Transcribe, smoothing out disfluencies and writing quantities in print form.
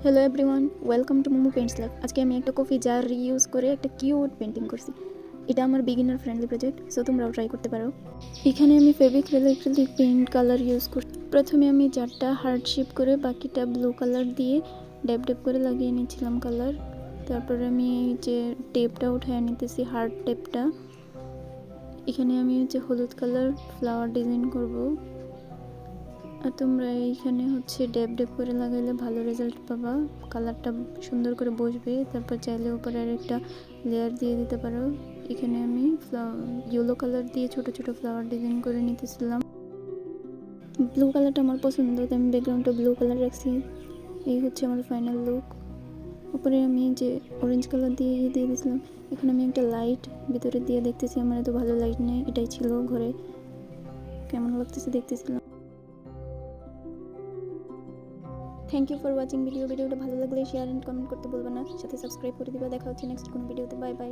Hello everyone, welcome to momo Paints life. আজকে আমি একটা কফি জার রিইউজ করে একটা কিউট পেন্টিং করছি। এটা আমার বিগিনার ফ্রেন্ডলি প্রজেক্ট, সো তোমরাও ট্রাই করতে পারো। এখানে আমি fabric acrylic paint colour use করছি। প্রথমে আমি জারটা হার্ড শেপ করে বাকিটা ব্লু কালার দিয়ে ড্যাব ড্যাব করে লাগিয়ে নিচ্ছিলাম কালার। তারপরে আমি এই যে টেপটা উঠায় নিতেছি, হার্ড টেপটা। এখানে আমি হচ্ছে হলুদ কালার ফ্লাওয়ার ডিজাইন করব। আর তোমরা এইখানে হচ্ছে ড্যাব ড্যাব করে লাগাইলে ভালো রেজাল্ট পাবা, কালারটা সুন্দর করে বসবে। তারপর চাইলে উপরে আর একটা লেয়ার দিয়ে দিতে পারো। এখানে আমি ইয়েলো কালার দিয়ে ছোট ছোট ফ্লাওয়ার ডিজাইন করে নিতেছিলাম। ব্লু কালারটা আমার পছন্দ, তাই আমি ব্যাকগ্রাউন্ডটা ব্লু কালার রাখছি। এই হচ্ছে আমার ফাইনাল লুক। উপরে আমি যে অরেঞ্জ কালার দিয়ে দিয়ে দিয়েছিলাম। এখানে আমি একটা লাইট ভিতরে দিয়ে দেখতেছি, আমার এত ভালো লাইট নেই, এটাই ছিল ঘরে। কেমন লাগতেছে দেখতেছিলাম। থ্যাংক ইউ ফর ওয়াচিং ভিডিওটা ভালো লাগলে শেয়ার এন্ড কমেন্ট করতে ভুলবে না, সাথে সাবস্ক্রাইব করে দিবা। দেখা হচ্ছে নেক্সট কোনো ভিডিওতে। Bye bye.